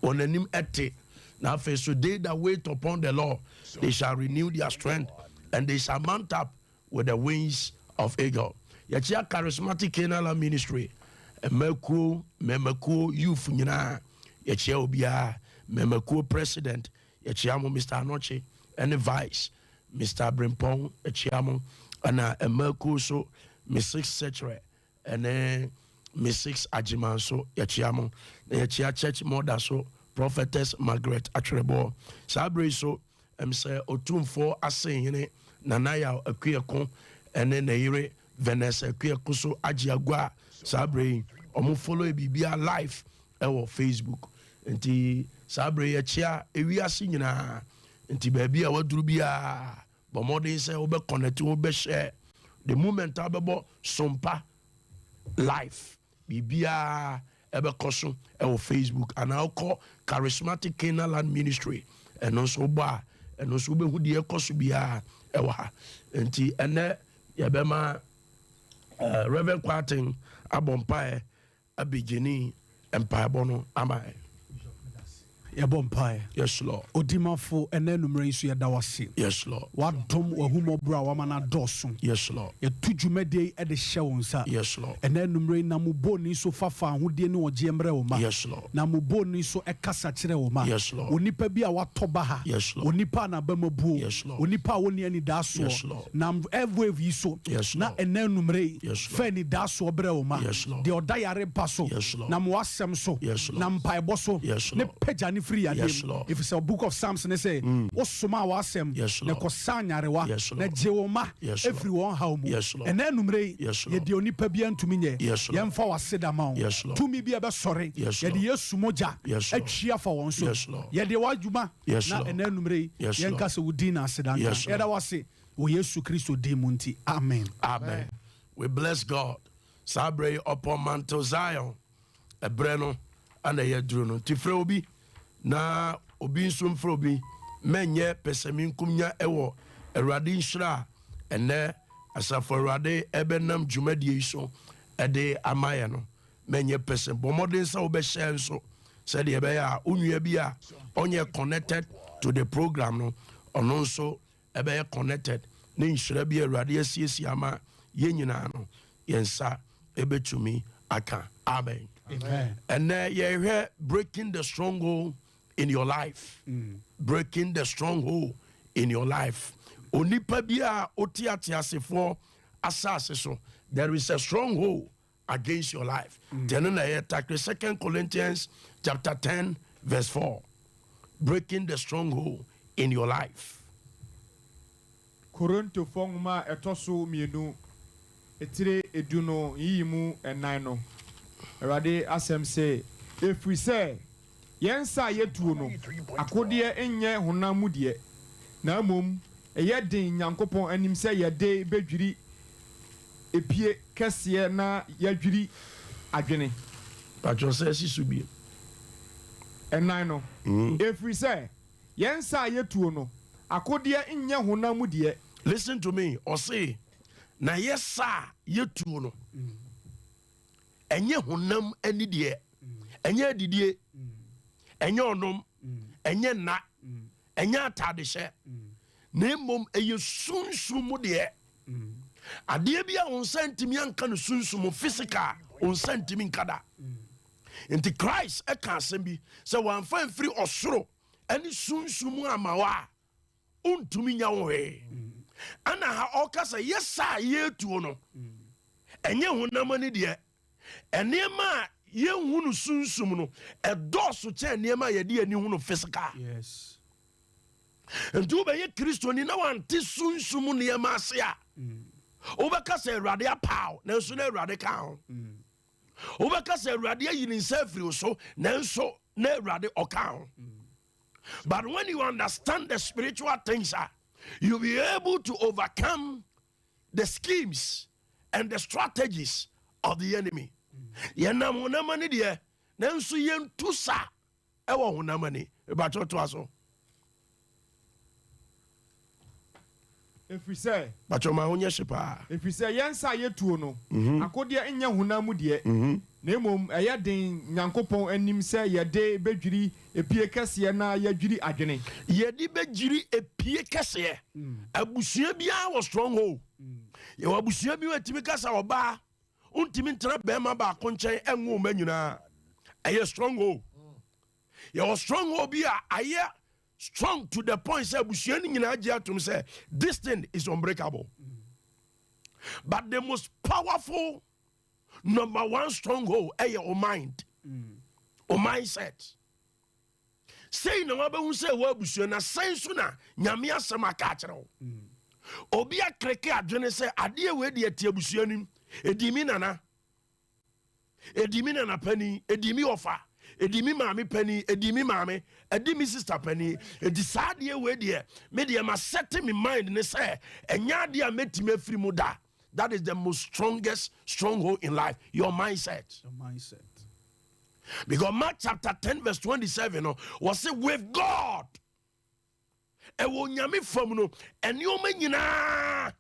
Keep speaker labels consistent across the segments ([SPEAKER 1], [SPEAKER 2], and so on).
[SPEAKER 1] onanim ete. Now first, so they that wait upon the Lord, they shall renew their strength, and they shall mount up with the wings of eagle. Yachia Charismatic Canaan Ministry, Memekuo youth nyina, yachia obia, Memekuo president, yachia mo Mr. Anoche, and the vice, Mr. Brimpong, yachiamo, and Memekuo so, Miss6 Secretary, and then Miss6 Ajimanso, yachiamo, yachia church mother so, Prophetess Margaret Atrebo, Sabre so, say Otumfo Asen, Nanaya Akuyako, and then Naire, Vanessa Kuyakuso Ajiagua, Sabre, Omo follow Bibia live on Facebook. And the Sabre Chia, we are singing, and the baby, our Drubia, but more than say, Ober connect, Ober share. The moment Ababo Sompa live, Bibia. Ebe koso on Facebook, and I'll call Charismatic Canaan Ministry, and also ba, and also be who the koso biya ewa, enti ene yabema Reverend Kwating abompae abigini empire bono amai.
[SPEAKER 2] Yabompae.
[SPEAKER 1] Yes, Lord.
[SPEAKER 2] Odimafo ene numre isu yadawasi.
[SPEAKER 1] Yes, Lord.
[SPEAKER 2] Wadom wahumo bra wamana dosun.
[SPEAKER 1] Yes, Lord.
[SPEAKER 2] Yatujumede ede shewonsa.
[SPEAKER 1] Yes, Lord.
[SPEAKER 2] Ene numre na muboni so fafa hudie ni ojiemre oma.
[SPEAKER 1] Yes, Lord.
[SPEAKER 2] Na muboni so ekasa chire oma.
[SPEAKER 1] Yes, Lord.
[SPEAKER 2] Onipa bia watobaha.
[SPEAKER 1] Yes, Lord.
[SPEAKER 2] Onipa na bemabu.
[SPEAKER 1] Yes, Lord.
[SPEAKER 2] Onipa woni ani daso.
[SPEAKER 1] Yes, Lord.
[SPEAKER 2] Na every viso.
[SPEAKER 1] Yes,
[SPEAKER 2] na
[SPEAKER 1] Lord.
[SPEAKER 2] ene numre.
[SPEAKER 1] Yes, Lord.
[SPEAKER 2] Fe ni daso bre oma.
[SPEAKER 1] Yes, Lord.
[SPEAKER 2] De odayare paso.
[SPEAKER 1] Yes, Lord.
[SPEAKER 2] Na mwasem so.
[SPEAKER 1] Yes, Lord.
[SPEAKER 2] Na mpaebo so.
[SPEAKER 1] Yes,
[SPEAKER 2] Ne
[SPEAKER 1] Lord.
[SPEAKER 2] peja ni free
[SPEAKER 1] Yes, Lord.
[SPEAKER 2] If it's a book of Psalms, they say, Osuma wasem,
[SPEAKER 1] yes,
[SPEAKER 2] ne
[SPEAKER 1] Lord.
[SPEAKER 2] kosanyarewa,
[SPEAKER 1] Yes,
[SPEAKER 2] ne
[SPEAKER 1] Lord.
[SPEAKER 2] jeoma,
[SPEAKER 1] Yes,
[SPEAKER 2] everyone haumu.
[SPEAKER 1] Yes, Lord.
[SPEAKER 2] And then numre,
[SPEAKER 1] Yes,
[SPEAKER 2] ye
[SPEAKER 1] Lord.
[SPEAKER 2] di oni pebian to minye,
[SPEAKER 1] Yes, Lord.
[SPEAKER 2] yemfa waseda mao.
[SPEAKER 1] Yes, Lord.
[SPEAKER 2] To me be a sorry,
[SPEAKER 1] Yes,
[SPEAKER 2] ye
[SPEAKER 1] Lord.
[SPEAKER 2] di yesu moja,
[SPEAKER 1] Yes, Lord.
[SPEAKER 2] chia for one so.
[SPEAKER 1] Yes, Lord.
[SPEAKER 2] Ye di wajuma,
[SPEAKER 1] Yes,
[SPEAKER 2] na
[SPEAKER 1] Lord.
[SPEAKER 2] and then numre,
[SPEAKER 1] Yes,
[SPEAKER 2] yenka se udina sedanga.
[SPEAKER 1] Yes, Lord.
[SPEAKER 2] Eda wase, o Yesu Christo di munti. Amen.
[SPEAKER 1] Amen. We bless God. Sabre upon Mount Zion, a breno, and a yedruno. Tifre obi, na obi nsum frobi. Menye pesemin kumnya ewo Eradi shra ene asafo Erade ebenam dwumadie iso ede amaya no menye pesen bomodin sa obehye nso said ye be ya onua bi a onye connected to the program no ono nso ebe connected ne nhira bi Erade asiesi ama ye nyina no yensa ebetumi aka. Amen.
[SPEAKER 2] Amen.
[SPEAKER 1] And ye hear breaking the stronghold in your life. Breaking the stronghold in your life. Onipa bia otiatiasefo asase so. There is a stronghold against your life. Then na ye take 2 Corinthians chapter 10 verse 4. Breaking the stronghold in your life.
[SPEAKER 3] Korinto fongma etoso mienu etire eduno yimu enan no. Erade asem say if we say yensa yetuo no akode enye honamu de na mom eye den nyankopon anim se yede bedwiri epie kese na yadwiri adwene
[SPEAKER 1] Patron says subi
[SPEAKER 3] enan no if we say yensa yetuo no akode enye honamu de.
[SPEAKER 1] Listen to me or say na yesa yetuo no enye honam ani de enye didie enye onom enye na enye atadehye na mom eye sunsum de ade bia on sentimi anka no sunsum physical on sentimi nkada enti Christ e ka asem bi se wan fa mfiri osoro ani sunsum amawa untumi nya wo he ana ha okasa yesa yetuo no enye honam ani de enema ye hunu sunsum no edoso che enema ye de ani hunu physical.
[SPEAKER 2] Yes.
[SPEAKER 1] Ntu be ye Kristo ni na wante sunsum ne ma ase a obeka se Awurade apaw na nso na Awurade ka ho obeka se Awurade ayi ni nsafiri so na nso na Awurade oka ho. But when you understand the spiritual things, you'll be able to overcome the schemes and the strategies of the enemy. Yenam honamani de nanso yentu sa ewo honamani ebacho to aso.
[SPEAKER 3] If we say
[SPEAKER 1] bacho ma onye shepa.
[SPEAKER 3] If we say yensa yetuo no akode enye honamu de na mmom ɛyɛ den nyankopɔn anim sɛ yɛde bɛdwiri epie kɛseɛ na yɛdwiri adwene
[SPEAKER 1] yɛde bɛdwiri epie kɛseɛ abusua biara wɔ stronghold yɛwɔ abusua bi wɔtumi kasa ɔbaa wontumi ntena bɛrima baako nkyɛn ɛnwo ma nyinaa ɛyɛ stronghold yɛwɔ stronghold bi a ayɛ strong to the point sɛ abusua no nyinaa gye atom sɛ this thing is unbreakable but the most powerful number one stronghold ɛyɛ o mind o mindset sei na wabɛhu sɛ wɔ abusua na sɛn so na nyame asɛm aka akyerɛ wo obi akreke adwene sɛ adeɛ wei de ati abusua nim edimi nana pani edimi ɔfa edimi maame pani edimi maame edimi sister pani edi saa adeɛ wei deɛ me deɛ ma set me mind ne sɛ ɛnya adeɛ a metime afiri mu da. That is the most strongest stronghold in life, your mindset.
[SPEAKER 2] Your mindset.
[SPEAKER 1] Because Mark chapter 10 verse 27 was say with God. Ewo nyame fam no enioma nyina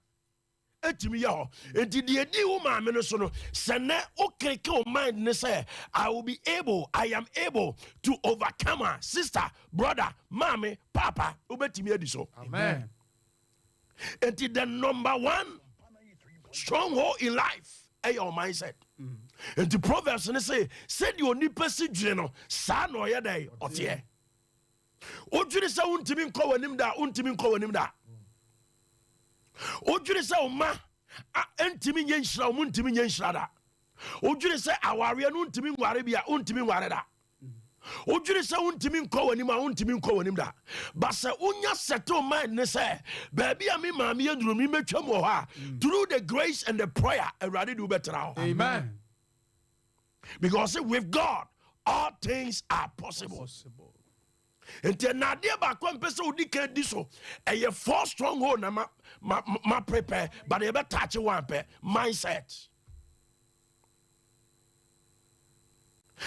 [SPEAKER 1] etimi ya ho. Enti de edi wo ma me no so no sene okeke o mind ne say I am able to overcome her, sister, brother, mommy, papa, obetimi edi so.
[SPEAKER 3] Amen.
[SPEAKER 1] Enti the number one stronghold in life your mindset. And the Proverbs and say said you nipa si dwene no saa na oyɛ dai ɔteɛ odwene sɛ wontimi nkɔ w'anim da wontimi nkɔ w'anim da odwene sɛ oma entimi nyɛ nhyira wo ntimi nyɛ nhyira da odwene sɛ awareɛ no ntimi nware bia wontimi nware da odwene sɛ wontimi nkɔ w'anim a wontimi nkɔ w'anim da but sɛ wonya settle mind ne sɛ baabi a me maame yɛduru me metwam wɔ hɔ a through the grace and the prayer awurade de wobɛtena hɔ.
[SPEAKER 3] Amen.
[SPEAKER 1] Because with God all things are possible. Enti na adeɛ baako mpɛ sɛ wodi ka di so ɛyɛ four stronghold na ma prepare but yɛbɛtaakye one pɛ mindset.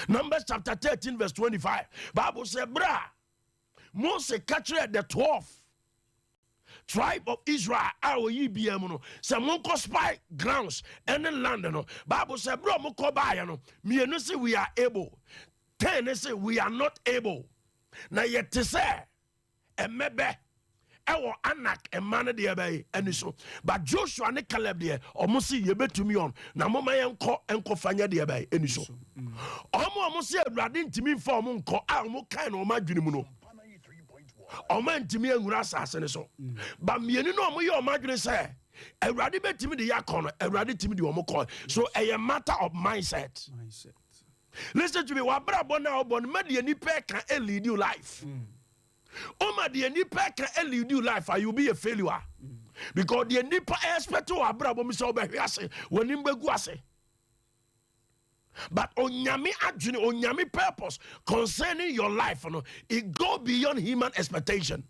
[SPEAKER 1] Numbers chapter 13 verse 25 Bible says bra Moses captured the 12 tribe of Israel our EBM no say monko spy grounds and land no Bible says bro moko ba no me no say we are able 10 say we are not able na yet say emebe ewo anak emane de ebe ani so but Joshua ne Caleb de omo si yebetumi on na moma yenko fanya de ebe ani so omo si awurade ntimi mfa omo nko a omo kan na omo adwene mu no omo ntimi anwura asase ne so ba mieni no omo ye omo adwene say awurade betimi de yakọ no awurade timi de omo call so a matter of mindset. Listen to me wabrabo na obon ma de ni pe kan lead you life. Oma the nipa can lead you life or you'll be a failure. Because the nipa expect to abrabo mi so be ase when him begu ase. But onyame adwene onyame purpose concerning your life no it go beyond human expectation.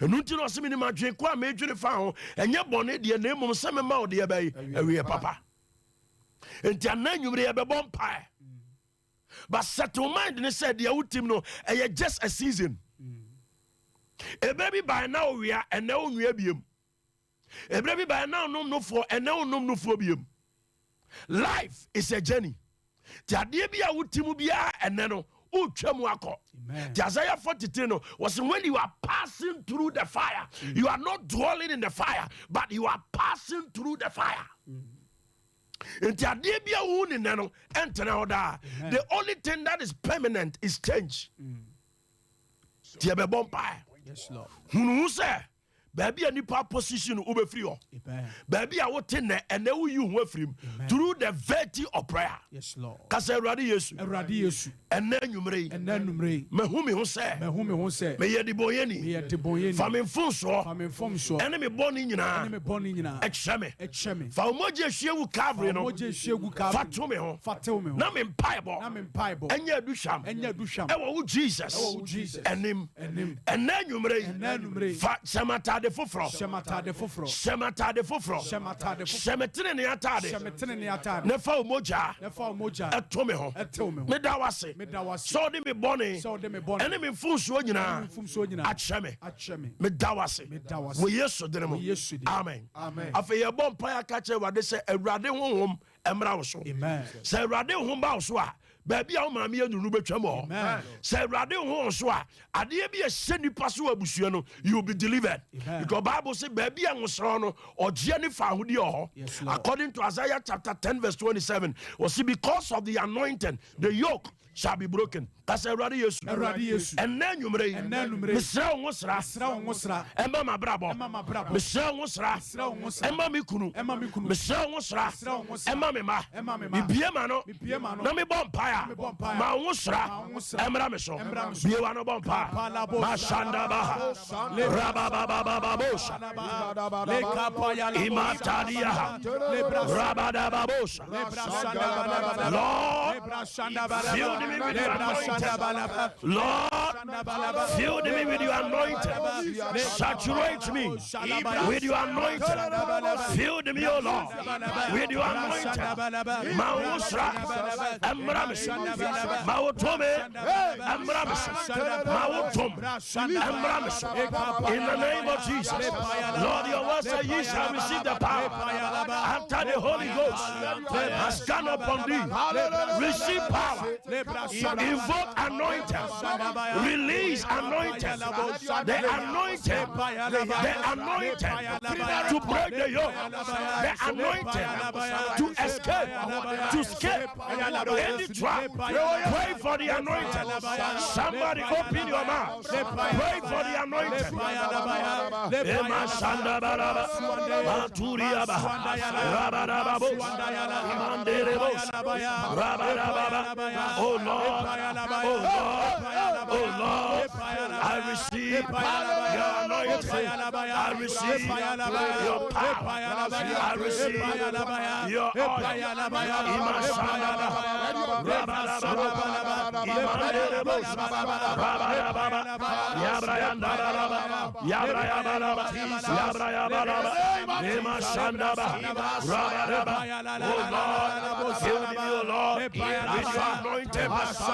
[SPEAKER 1] Enu ti no se mi ni madwene kwa me dwene fa ho enye bone de na emom se me ma o de e be awie papa. Enti ananwumre e be bompa. But settle mind and said the old team no just a season. A baby by now we are and now we are a baby by now no for and now no for bium. Life is a journey. The idea be a would timubia and nano uchamuako. The Isaiah 43 no was when you are passing through the fire. You are not dwelling in the fire, but you are passing through the fire. The only thing that is permanent is change.
[SPEAKER 2] Yes, Lord.
[SPEAKER 1] Who say, baby, any position ube free. Baby, I will tell and then you were free through the virtue of prayer.
[SPEAKER 2] Yes, Lord.
[SPEAKER 1] Kasa radi and then you may me whom you say me ye de boyeni famine funso enemy born in na exame fa moje hwegu kavre no fato me ho na me mpaibo enya duhwam e wo Jesus enim and then you may fa samata atade foforo hyɛ atade foforo hyɛ me tene ne atade ne fa moja ɛto me ho meda wase sɛ wode me bɔne ɛne me mfomsoɔ nyinaa akyerɛ me meda wase wɔ yesu dene mu amen afei yɛbɔ mpaeɛ aka kyerɛ Awurade sɛ Awurade honhom ɛmmra wo so sɛ Awurade honhom ba wo so a baabi a wo maame yɛ nunu bɛtwa mu hɔ sɛ Awurade honhom so a adeɛ bi ɛhyɛ nipa so wɔ abusua no you will be delivered because Bible say baabi a nwosrɔ no ɔgyeɛ ne fa ahodie wɔ hɔ according to Isaiah chapter 10 verse 27 ɔsi because of the anointing the yoke shall be broken. That's Awurade Yesu. Ɛnɛ nwumere yi mesrɛ wo nwosra ɛma m'abrabɔ mesrɛ wo nwosra ɛma me kunu mesrɛ wo nwosra ɛma me ma mebie ma no na mebɔ mpaeɛ ma nwosra ɛmmra me so bie wa no bɔ mpaeɛ mashanda baha rabababababosha imatadia rabadababosha Lord fill me with your anointing. Lord, fill me with your anointing. Saturate me with your anointing. Fill me, O Lord, with your anointing. Mausra, Amramis, Mautome, Amramis, Mautum, Amramis. In the name of Jesus, Lord, your word says ye shall receive the power after the Holy Ghost has come upon thee. Receive power. Invoke anointing, release anointing, the anointing to break the yoke, the anointing to escape any trap. Pray for the anointing. Somebody open your mouth. Pray for the anointing. Oh Lord, oh Lord, I receive your anointing. I receive your power. I receive your anointing.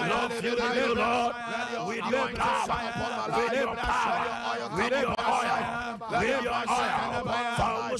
[SPEAKER 1] Lord, fill me, Lord, with your power, with your power, with your oil, with your oil.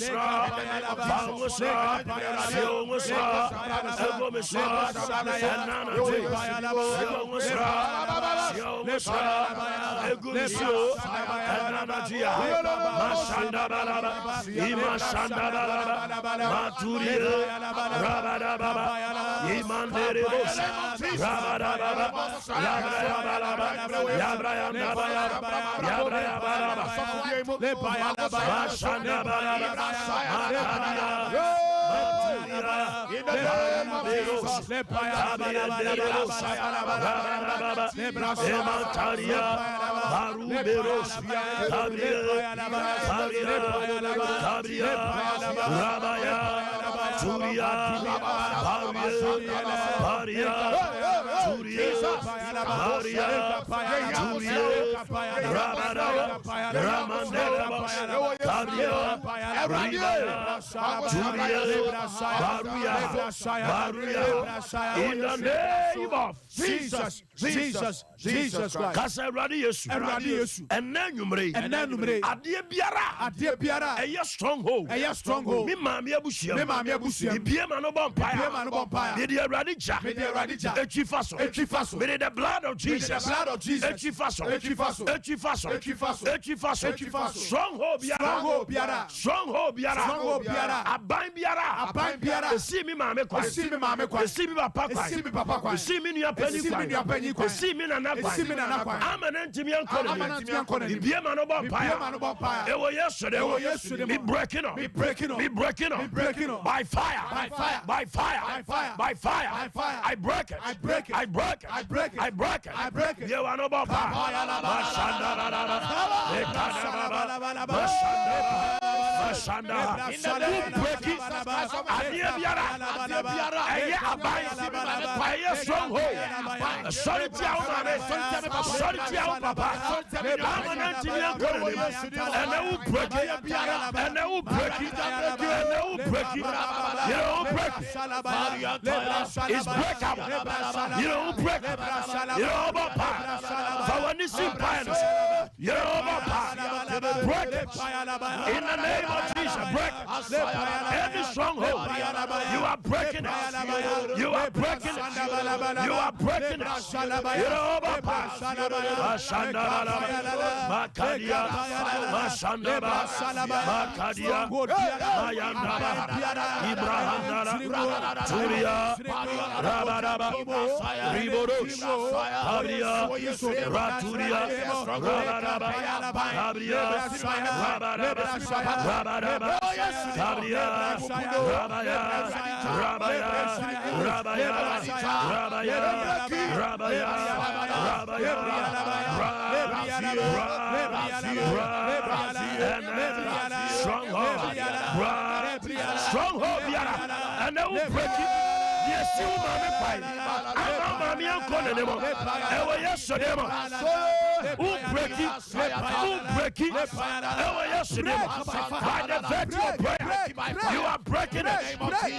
[SPEAKER 1] In the name of Jesus Christ. Kasa Awurade Yesu. Enne nwumre. Ade biara. Eye stronghold. Me maame abusia. Bibie ma no bompaya. Me de Awurade ja. Etwifa so. Me de the blood of Jesus. Etwifa so. Stronghold biara. Aban biara. Esi mi maame kwa. Esi mi papa kwa. Esi mi nua pani kwa. Esi mi nana kwa. Amana ntimi ankɔ. Bibie ma no bompaya. Ewo yesterday. Be breaking up. By fire. I break it. You are no bompaya. It's breakable. You don't break. You don't for when you see violence, you don't break it. In the name of Jesus, break every stronghold. You are breaking it. You are breaking it. You are breaking it. You don't Makadia, Mashandaba, Makadia, Mayandaba, Ibrahandala, Turia, Rabadaba, Riboros, Abria, Raturia, Rabadaba, Abria, Rabadaba, Rabadaba, Abria, Rabaya, Rabaya, Rabaya, Rabaya, Rabaya, stronghold, and they will break it. Yes, you mommy fight. I'm mommy and calling them. Yes, who break it? Who break it? Yes, by the virtue of prayer, you are breaking it.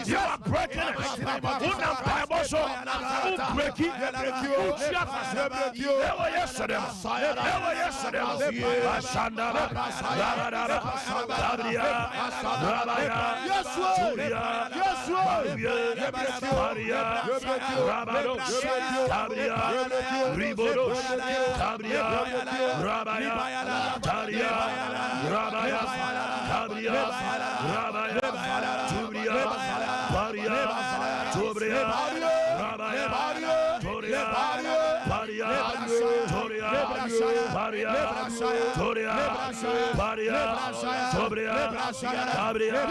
[SPEAKER 1] You are breaking it. Who break it? Maria, Rabado, Tabria, Ribodos, Tabria, Rabaya, Taria, Rabaya, Tabria, Rabaya, Tubria, Paria, Tubria, Rabaya, Toria, Paria, Toria, Paria, Toria, Paria, Tubria, Tabria, Rabaya, Tubria,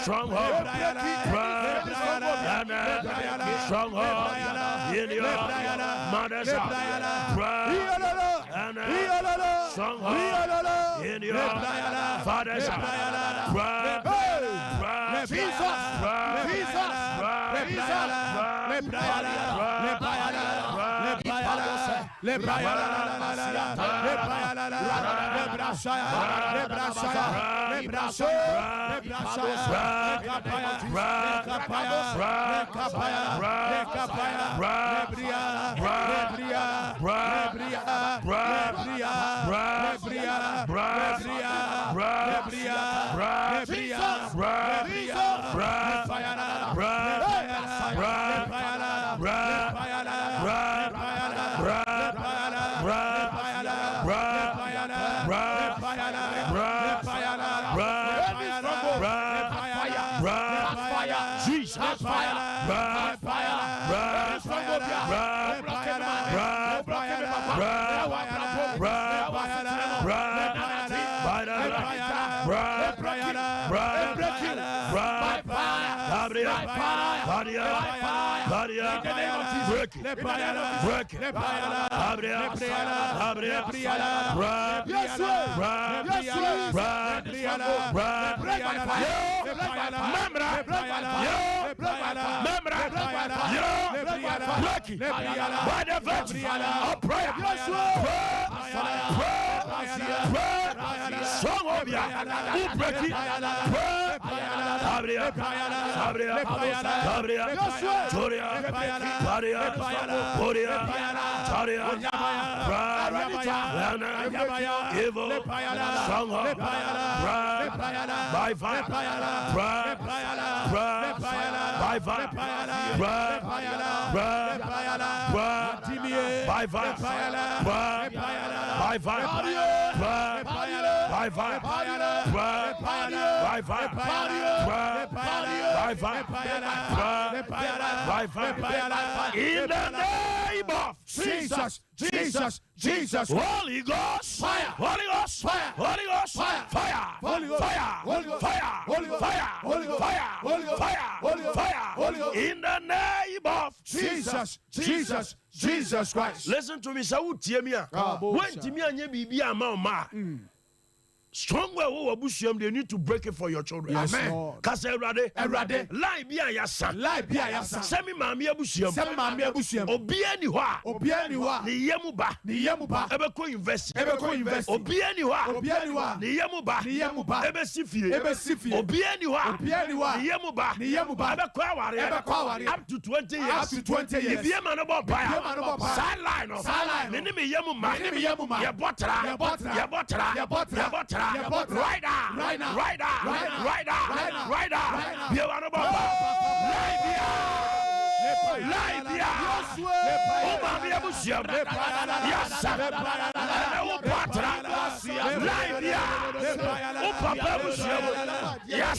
[SPEAKER 1] stronghold, stronghold in your mother's house, stronghold in your father's house, In the name of Jesus, Holy Ghost, fire, Holy Ghost, fire, Holy Ghost, fire, fire, Holy Ghost, fire, Holy Ghost, fire, Holy Ghost, fire, Holy Ghost, fire, Holy Ghost, fire, Holy Ghost, fire, Holy Ghost. In the name of Jesus Christ. Listen to me, so Tiemia. When Timia be a mama. Strong way they need to break it for your children.
[SPEAKER 2] Yes,
[SPEAKER 1] amen. Cause everybody lie be a yasa. Semi mami abusiam. Obi anywhere. Ni yemuba. Ebeko invest. Obi anywhere. Ni yemuba. Ebe sifie. Obi anywhere. Ni yemuba. Ebeko aware. Up to 20 years. If you man about buy. Sideline. Mini me yemuma. Ye botra. Right now. You want to Libya. Oh, Mammy Abusiam. Yes, Libya. Oh, Papa Abusiam. Yes,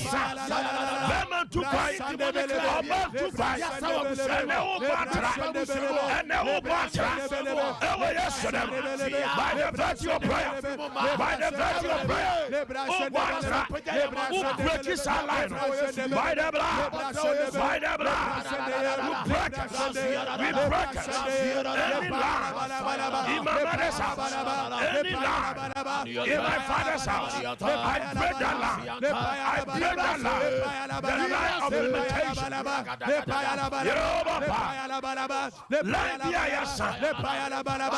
[SPEAKER 1] Beman to fight. About to fight. And no Batra. And no Batra. Oh, yes, by the virtue of prayer. By the virtue of prayer. Oh, Batra. Who break his line. By the blood. By the blood. Break us. We break us. Any lie in my mother's house, any lie in my father's house, I break that lie. I break that lie. The lie of limitation. Lie be a yasa.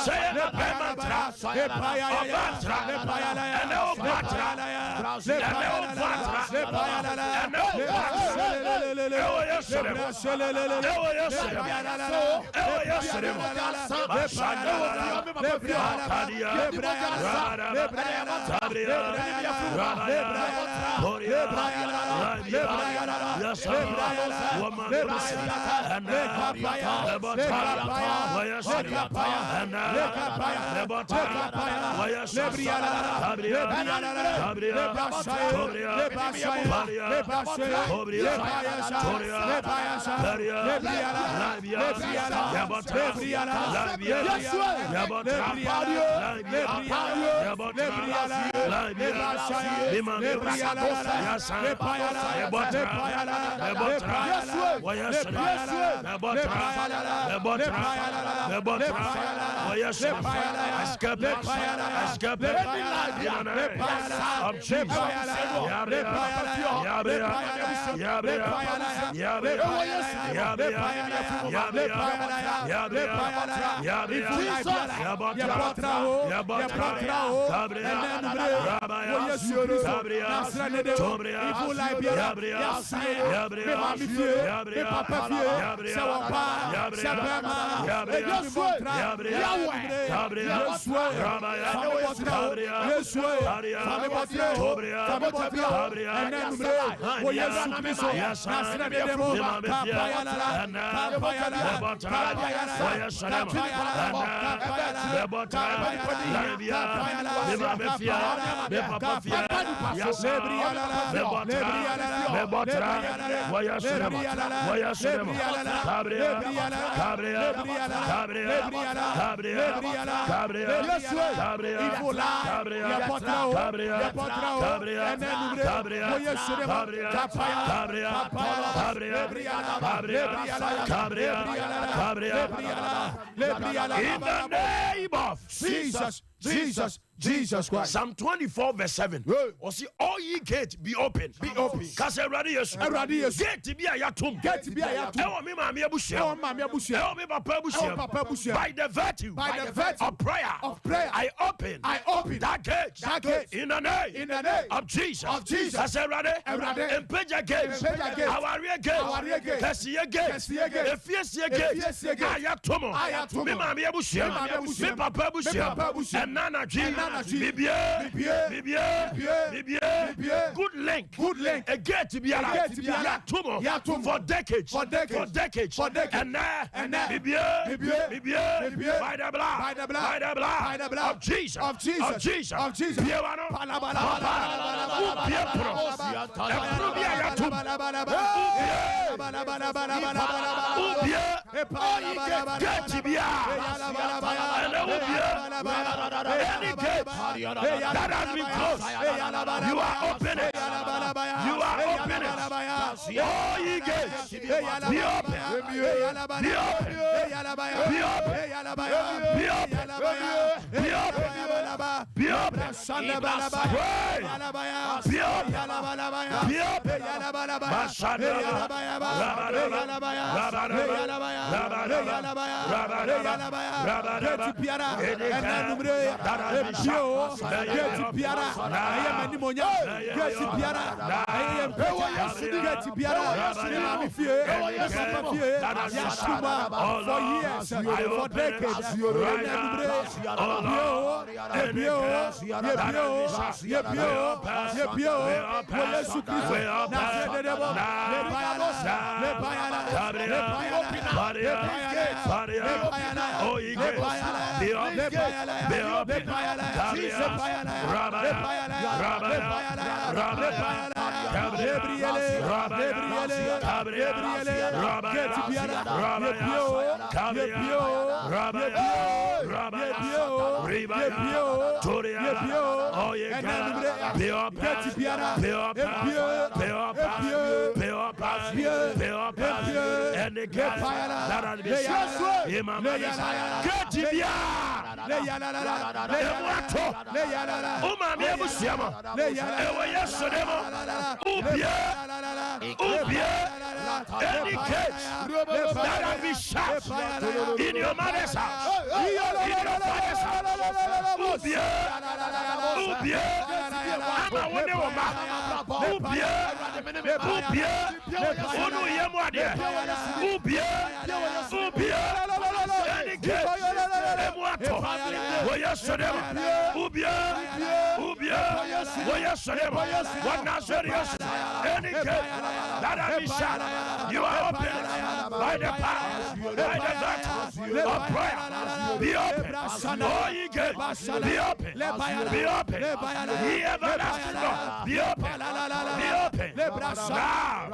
[SPEAKER 1] Say the Bemantra, Obatra, and the Obatra, and the in the name of Jesus Christ. Psalm 24 verse 7. Or see all ye gates be open. Be open. Cause everybody is gate to be a yatum. Gate to be a yatum. Ewa me mami abusia. Ewa me papa abusia. By the virtue of prayer. I open that gate. In the name of Jesus. Cause everybody. Empeja gate. Our gate. Kesiye gate. Efiesie gate. Ayatomo. Me mami abusia. Me papa abusia. And Nana G. Good link. A gate to be
[SPEAKER 3] Yatumo.
[SPEAKER 1] for decades. And by the blood of Jesus. That has been closed. You are opening. You are opening. Oh, ye gates, be open. Be open. Be open. Be open. Be open. Be open. Pray. Be open. Be open. For decades, any cage that has been shut in your mother's house, in your father's house, you are open by the power, by the virtue of prayer. Be open. Oh, ye gates, be open. Be open. Ye everlasting Lord, be open. Be open. Now.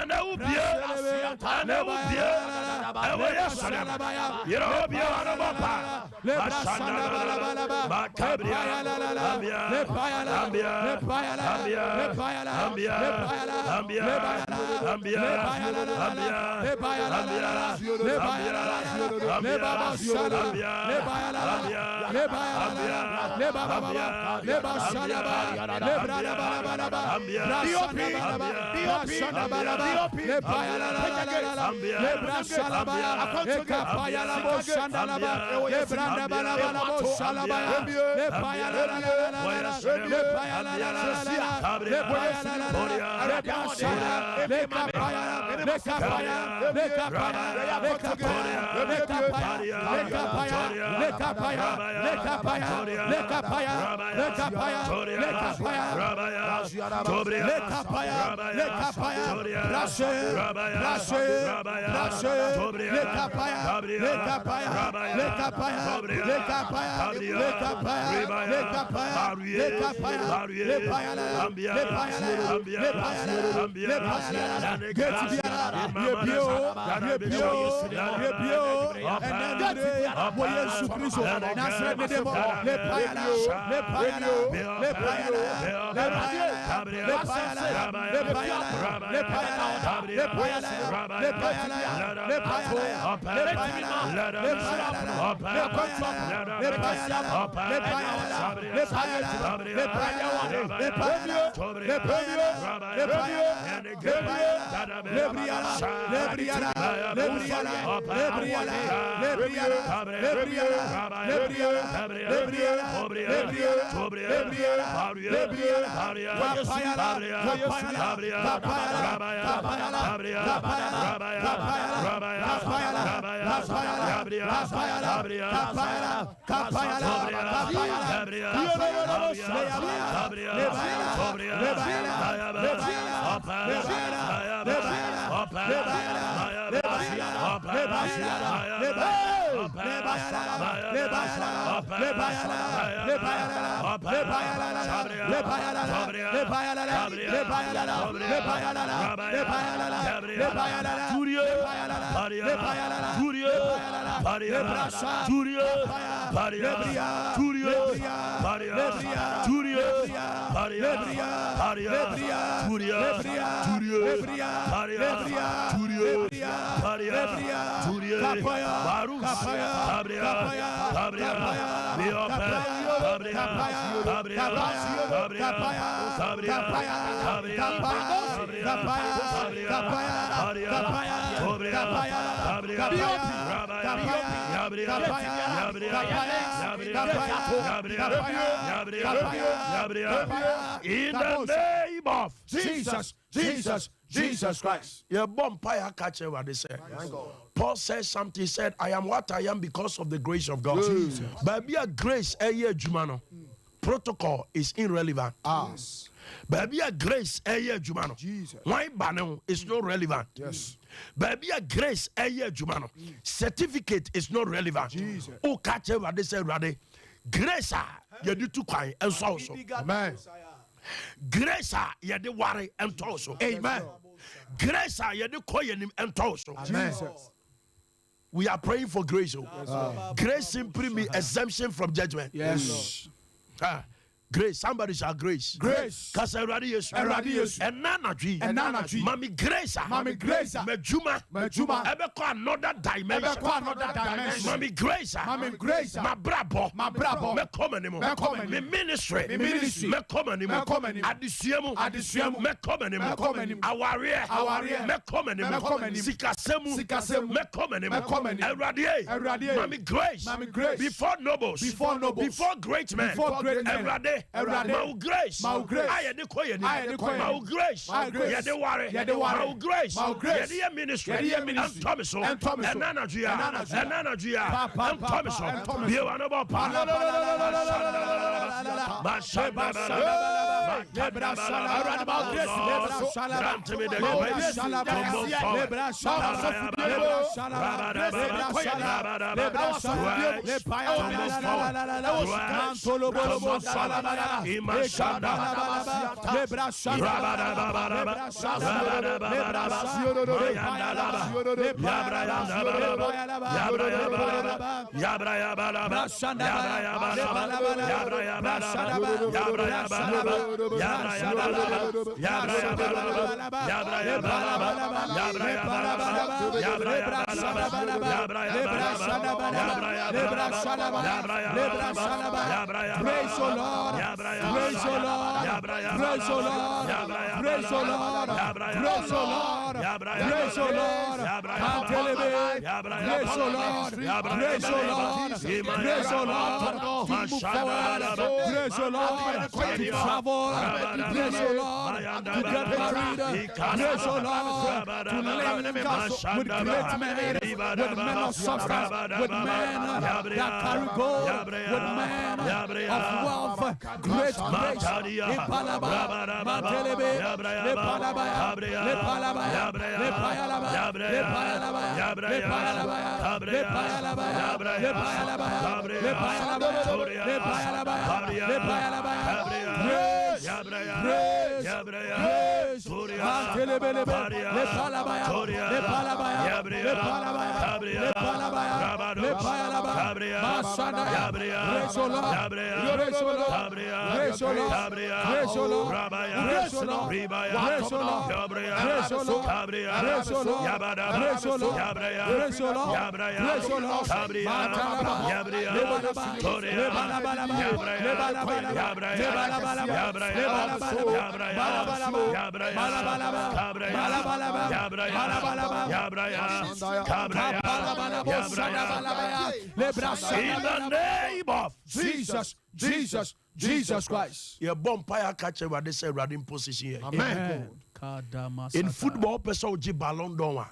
[SPEAKER 1] and I will be and I will be and we are Sanabaya. You know, be on a papa. In the name of Jesus Christ. Your bumpire catcher what they say. Paul says something. He said, I am what I am because of the grace of God. But be a grace a year Jumano. Protocol is irrelevant. But be a grace a year Jumano. Why banner is not relevant.
[SPEAKER 3] Yes.
[SPEAKER 1] But be a grace a year Jumano. Certificate is not relevant. Oh, catcher what they say, Rade. Grace you do to cry and so also.
[SPEAKER 3] Amen.
[SPEAKER 1] Grace you do worry and also. Amen. Grace you do coin and also.
[SPEAKER 3] Amen.
[SPEAKER 1] We are praying for grace. Grace simply means exemption from judgment.
[SPEAKER 3] Yes.
[SPEAKER 1] Grace, somebody shall grace.
[SPEAKER 3] Grace.
[SPEAKER 1] Kasa radius. And nanatri. Mami grace. Mejuma. Ebeko another dimension. Mami grace. Ma brabo. Me come me ministry. Me come Adisiemu. Me come Aware. Me come Sikasemu. Me come Eradiye. Mami grace. Before nobles. Before great men. Eradiye. Mau grace. I de koye ni. Mau grace. Ya de ware. Mau grace. Ya de ministry. And Thomas. And Nanajia. And Thomas. Be one about In the name of
[SPEAKER 2] Jesus Christ.
[SPEAKER 1] Your bumpire catcher what they say running position here.
[SPEAKER 2] Amen.
[SPEAKER 1] In football, person will Ballon d'Or.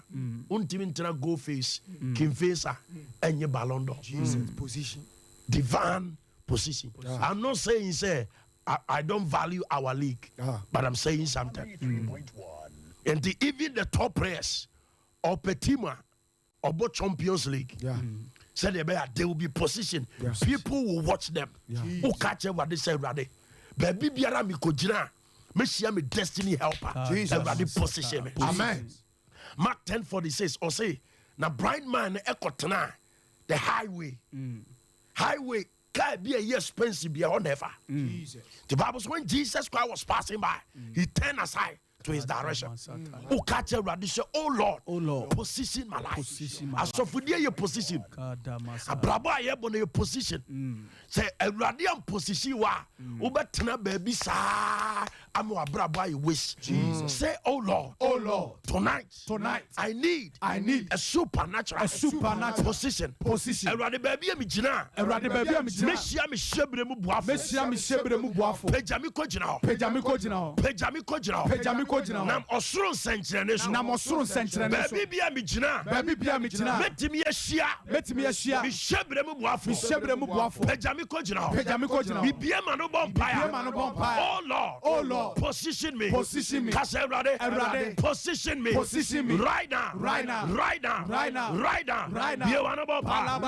[SPEAKER 1] Untimintra go face, Kim Facer, and your Ballon d'Or.
[SPEAKER 3] Jesus position.
[SPEAKER 1] Divine position. I'm not saying say I don't value our league, but I'm saying something. And even the top players of Petima or both Champions League. Said they will be positioned. People will watch them. Who catch what they say, Rade. Baby Biara Mikojina, Messiah me destiny helper. Jesus. Position me.
[SPEAKER 3] Amen.
[SPEAKER 1] Mark 10:46 or say, now bright man ekotana the highway. Highway can't be a year expensive beyond ever. The Bible says when Jesus Christ was passing by, he turned aside to his direction. Who catch a radish? Oh Lord, position my life. As of your position, a braba yebon your position. Say a radiant position wa. Ubetina baby sa. I'm a braba you wish. Say oh Lord, tonight I need a supernatural position. A radiant baby mijina. Meshia mi shebre mu buafo. Pejami kojina. Nam osuru senchirene so. Baby bia mi jina. Metimi yeshia. Mi shebre mu buafo. Pejami kojina. Mi bia manu bompire. Oh Lord, position me. Kase Erade. Position me. Right now. Bia manu bompire.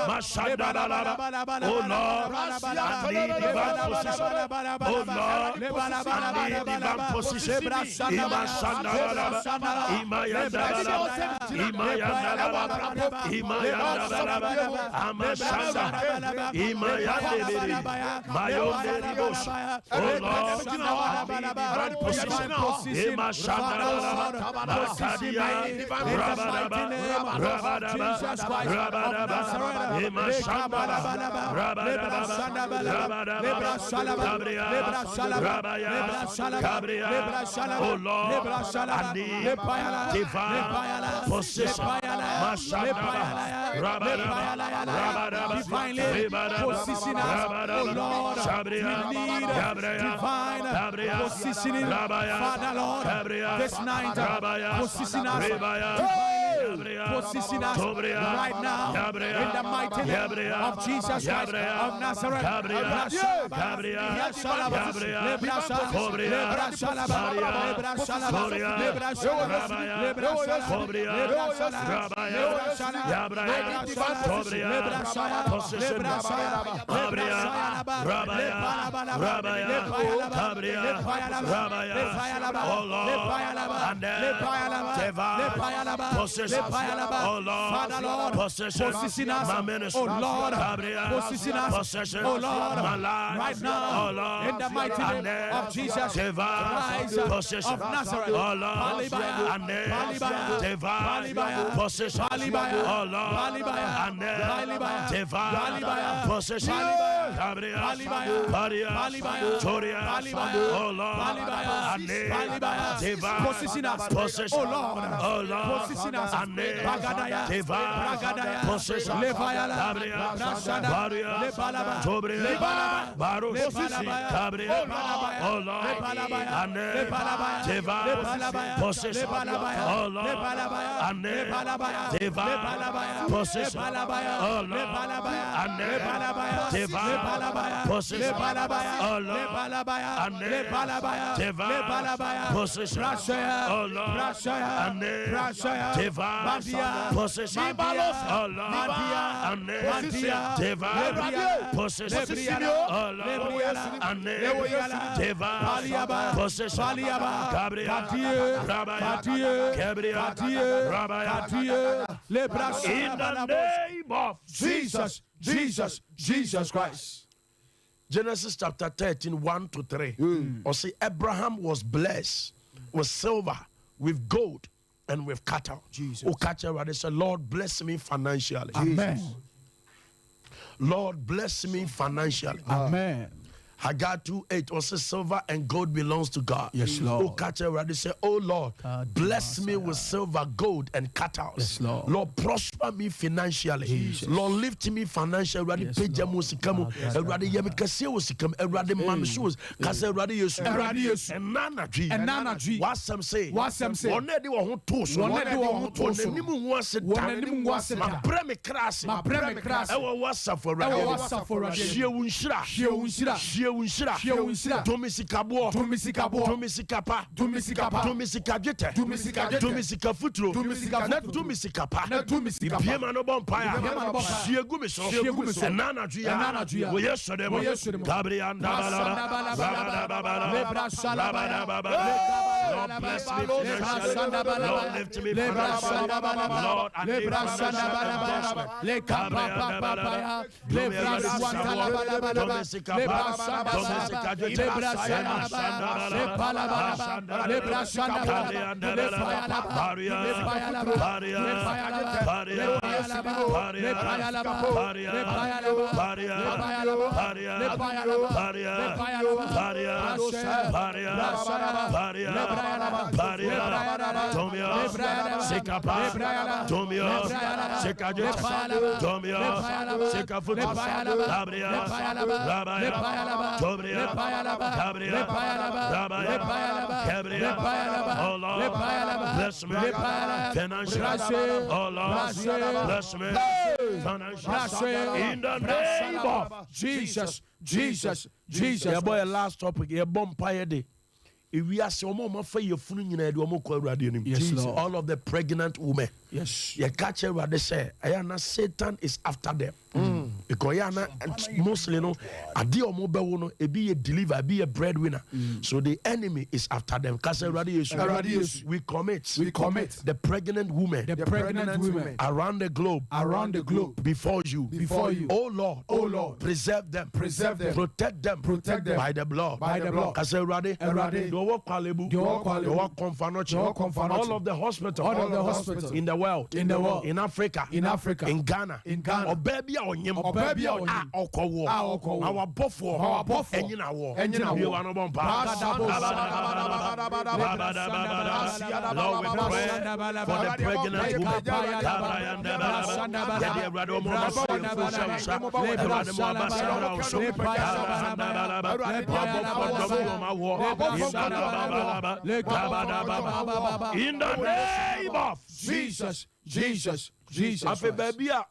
[SPEAKER 1] Mashanda. Oh Lord, I need divine position. Oh Lord, divine position. Oh Lord, I need divine position. Father Lord, this night position us.
[SPEAKER 2] Position us right now in the mighty name of Jesus Christ of Nazareth. Oh Lord, possession us, oh Lord, possession us, oh Lord, right now, in the mighty name of Jesus Christ of Nazareth, oh Lord, possession, oh Lord, possession, possession us, oh Lord, possession us, Bagadaya, Bagadaya, possession, Leviala, Brashada, Lebalaba, Baru, Cabria, oh Lord, possession, oh Lord, possession, oh Lord, possession, oh Lord, possession, oh Lord, possession, oh Lord, possession, oh in the name of Jesus Christ. Genesis chapter 13, 1 to 3. Or see, Abraham was blessed with silver, with gold, and with cattle. Jesus. They said, Lord, bless me financially. Amen. Lord, bless me financially. Amen. Haggai 2:8 also silver and gold belongs to God. Yes, Lord. They say, oh Lord, bless me with silver, gold, and cattle. Yes, Lord. Lord, prosper me financially. Jesus. Lord, lift me financially. Yes, Domisikabo, Domisikapa, Domisikajete, Domisikafutu, Domisikapa, Piemano Bompire, Shiegumis, and Nanagia, we yesterday, Gabriel, Lord, bless me, Lord, lift me, Lord, and bless me financially. Oh Lord, bless me financially. In the name of Jesus. Yeah, boy, last topic. Yeah, Bompire Day. Yes, Lord. All of the pregnant women. Yes. You catch it what they say. Satan is after them. Because mostly no, be a deliver, be a breadwinner. So the enemy is after them. We commit the pregnant women, around the globe, before you. Oh Lord, preserve them, protect them by the blood. All of the hospitals in the world, in Africa, in Ghana, or baby or
[SPEAKER 3] baby
[SPEAKER 2] okowo our bofo enyina wo be one bomba Lord, we pray for the pregnant woman. In the name of Jesus. Afe baby a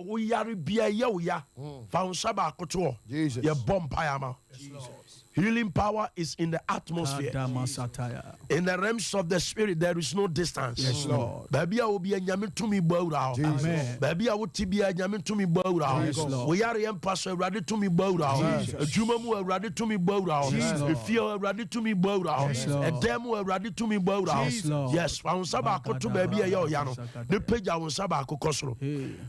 [SPEAKER 2] we yare bia ye wo ya fa unsa ba akoto ye bomb payama. Healing power is in the atmosphere. In the realms of the spirit, there is no distance.
[SPEAKER 3] Yes, Lord.
[SPEAKER 2] Baby, I will be a yamin to me bow.
[SPEAKER 3] Amen.
[SPEAKER 2] Baby, I will be a yamin to me bow. We are young pastor ready to me bow. A Jumamu ready to me bow. A fear ready to me bow. A demo ready to me bow. Yes, found Sabako to baby a yano. The page I was Sabako Kosro.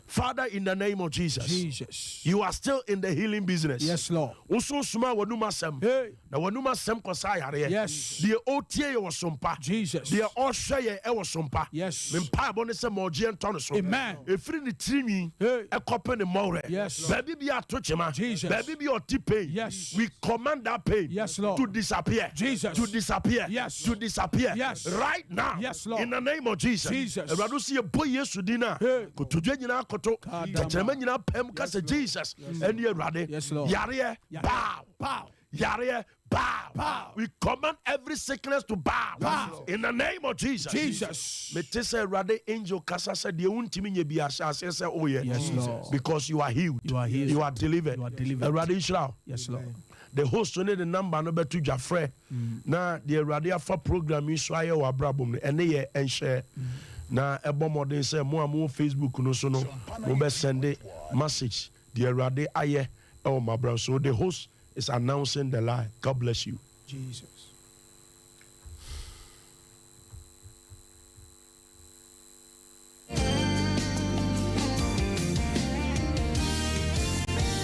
[SPEAKER 2] Father, in the name of Jesus, you are still in the healing business.
[SPEAKER 3] Yes, Lord.
[SPEAKER 2] Also, Suma Wanumasem. Now, Wanuma Kosaya.
[SPEAKER 3] Yes.
[SPEAKER 2] The OTA was sompa.
[SPEAKER 3] Jesus.
[SPEAKER 2] The Oshaye was sompa.
[SPEAKER 3] Yes.
[SPEAKER 2] Mpa bonese moji and tonoso.
[SPEAKER 3] Amen.
[SPEAKER 2] If in the trimi, a copy the more.
[SPEAKER 3] Yes.
[SPEAKER 2] Baby be a touchema.
[SPEAKER 3] Jesus.
[SPEAKER 2] Baby be your tip pain.
[SPEAKER 3] Yes.
[SPEAKER 2] We command that pain.
[SPEAKER 3] Yes, Lord.
[SPEAKER 2] To disappear.
[SPEAKER 3] Jesus.
[SPEAKER 2] To disappear.
[SPEAKER 3] Yes.
[SPEAKER 2] To disappear.
[SPEAKER 3] Yes.
[SPEAKER 2] Right now.
[SPEAKER 3] Yes, Lord.
[SPEAKER 2] In the name of Jesus.
[SPEAKER 3] Jesus.
[SPEAKER 2] Radu see a boy yesudina. Kutuje nyina koto. Kacheme nyina pem kase Jesus. And ye rade.
[SPEAKER 3] Yes, Lord.
[SPEAKER 2] Yare bow.
[SPEAKER 3] Pow.
[SPEAKER 2] Yare bow.
[SPEAKER 3] Bow.
[SPEAKER 2] We command every sickness to bow.
[SPEAKER 3] Bow.
[SPEAKER 2] In the name of Jesus.
[SPEAKER 3] Jesus.
[SPEAKER 2] Me te say rade angel kasa said the untimi nye bi asase say oh yeah.
[SPEAKER 3] Yes, Lord.
[SPEAKER 2] Because you are healed.
[SPEAKER 3] You are healed.
[SPEAKER 2] You are delivered.
[SPEAKER 3] You are delivered.
[SPEAKER 2] Rade Israel.
[SPEAKER 3] Yes, Lord.
[SPEAKER 2] The host only the number no betu jafre. Na the rade afa program yi so aye wa brabom ene ye enhye. Na ebo modern say mo am Facebook no so no mo be send message the rade aye oh my brother. So the host is announcing the lie. God bless you.
[SPEAKER 3] Jesus.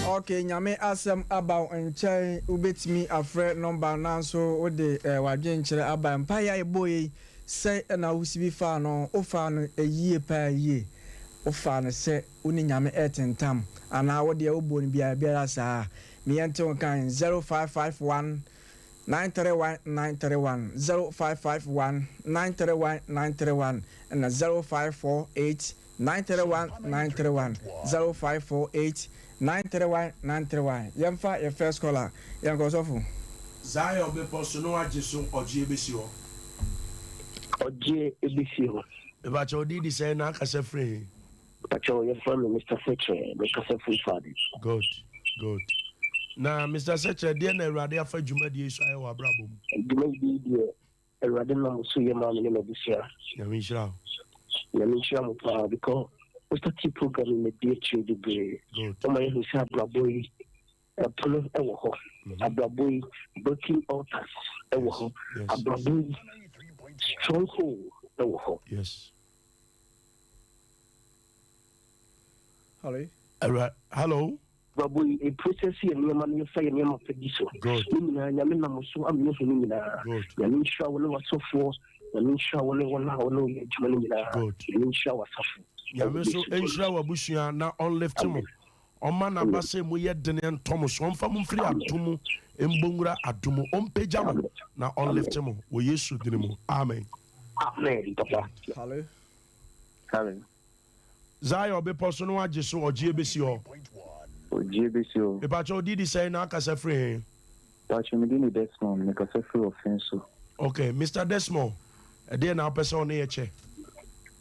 [SPEAKER 4] Okay, nyame asem aba nkyɛn ubetimi afrɛ number na so wode wadwe nkyerɛ aba mpa ya eboyi sɛ na wusibi fa no ofa no eyie pa yie ofa no sɛ uni nyame etentam ana wode obo no bia saa me yente kan 0551 931 931 0551 931 931 and 0548 931 931 0548 931 931 yemfa your first caller yango sofu
[SPEAKER 2] Zion be personal ajiso oji ebesi ho e ba cho di say na ka se free
[SPEAKER 5] but your friend Mr. Fetcher make us free father
[SPEAKER 2] good na Mr. Fetcher dey na Awurade afa dwuma die so aye wa brabom
[SPEAKER 5] dwuma di die Awurade na mo so ye ma me na bisia
[SPEAKER 2] ya min shira
[SPEAKER 5] mo pa because we start the program in the DH degree. Oh my, who said Abraboy, Apollo, Abraboy, breaking altars, Abraboy, stronghold,
[SPEAKER 2] yes.
[SPEAKER 4] Hello.
[SPEAKER 5] Abraboy, a process here, no man, you say, name of the so.
[SPEAKER 2] Good.
[SPEAKER 5] Yamin, so I'm not Yamin shower was so forth, Yamin shower, one hour, no,
[SPEAKER 2] good.
[SPEAKER 5] Yamin shower suffering.
[SPEAKER 2] Yame so enhira wabusua na on lift mo oma na base mo ye dene ntom so on fa mo free adomu embonwura adomu on pagya mo na on lift mo wo Yesu dine mo amen
[SPEAKER 5] papa
[SPEAKER 4] hello
[SPEAKER 2] Zion be person no age so ogie besi ho e pa cho didi say na akasa free
[SPEAKER 6] Pacho me dini Desmond me kasa free offense.
[SPEAKER 2] Okay, Mr. Desmond e dey na person na ye che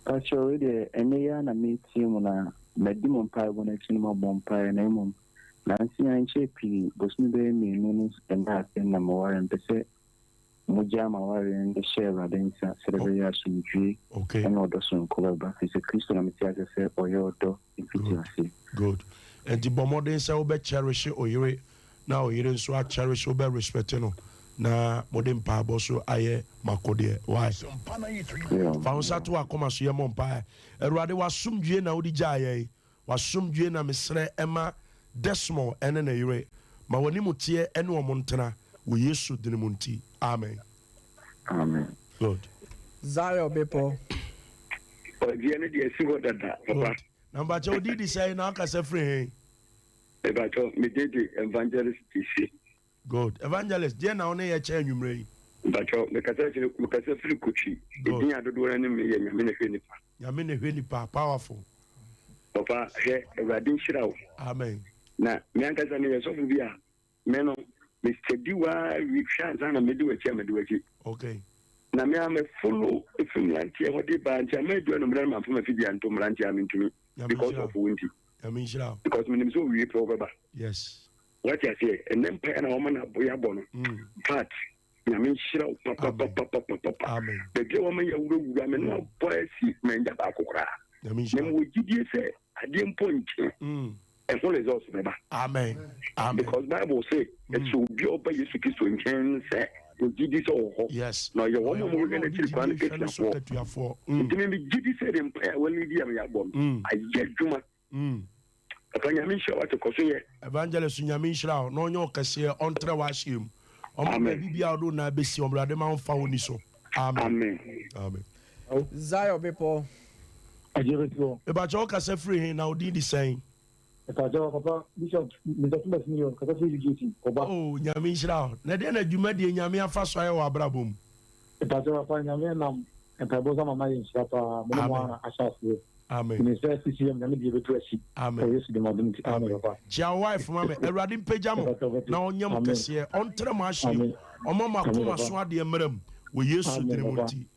[SPEAKER 6] Pacho we de eneya na me team na medimo mpa bo na tinimo bompa na imom na nsia nche pi bosmi be me no enda na maware mpese moja maware nde share radensa serebe ya sunjui
[SPEAKER 2] okay
[SPEAKER 6] and odo sun kolaba fise Kristo na metia se oyodo infitiasi
[SPEAKER 2] good and the bomodin say obe cherish oyire na oyire nso a cherish obe respect no na modern pa so aye makode why faunsa to akoma so ye mompa Awurade wasumdue na odi gyaye wasumdue na mesrɛ ema Desmond ene na yire ma woni mutie ene wo montena wo Yesu dine munti amen good
[SPEAKER 4] Zion bepo
[SPEAKER 5] ogie ne de esi ho dada papa
[SPEAKER 2] number che odi di say na aka se free
[SPEAKER 7] About me did the evangelist PC.
[SPEAKER 2] Good. Evangelist, dear now, near a chair, you may.
[SPEAKER 7] But because I feel coochie.
[SPEAKER 2] Good.
[SPEAKER 7] I don't do any minute.
[SPEAKER 2] Yamine really powerful.
[SPEAKER 7] Papa, here, a radical out.
[SPEAKER 2] Amen.
[SPEAKER 7] Now, Yankas and your Sophia, Meno, Mr. Dua, we chance and a middle chairman do it.
[SPEAKER 2] Okay.
[SPEAKER 7] Now, me, I'm a follow a film like what they ban, I may do an umbrella from a Fijian to Marantia into me because of windy. Because my name is so really probable.
[SPEAKER 2] Yes.
[SPEAKER 7] What I say, and then pay a woman a boy born. But, I mean, papa.
[SPEAKER 2] Amen.
[SPEAKER 7] The girl woman, you will, I mean, no boy, see, man, that I could cry. Then we did you say, I didn't point. And all is also never.
[SPEAKER 2] Amen. Amen.
[SPEAKER 7] Because Bible say it should be over you to kiss to him, say, you did this all.
[SPEAKER 2] Yes.
[SPEAKER 7] Now you're one more than a children. It may be did said in prayer when we are born. I get Juma. Upon your mission, what to call you?
[SPEAKER 2] Evangelist Yamisha, no, your cassia on Trawashim. Amen. Be out on a busy on Rademount Fauniso. Amen. Amen.
[SPEAKER 4] Zion people.
[SPEAKER 2] About your cassa free now did the same.
[SPEAKER 8] Papa, Bishop, Mr. New, because I duty.
[SPEAKER 2] Oh, Yamisha. Nadena, you made the Yamia Faso or Brabum.
[SPEAKER 8] If I don't find Yamian and Tabosa, my in Shapa, Mama, Ashas.
[SPEAKER 2] Amen.
[SPEAKER 8] Minister CCM, let me give it to a sheep.
[SPEAKER 2] Amen.
[SPEAKER 8] Amen.
[SPEAKER 2] Your wife, Mamma, a radin pajama. Now, young Cassia, on Tramashi, or Mamma Kuma Swadi and Madam, we use to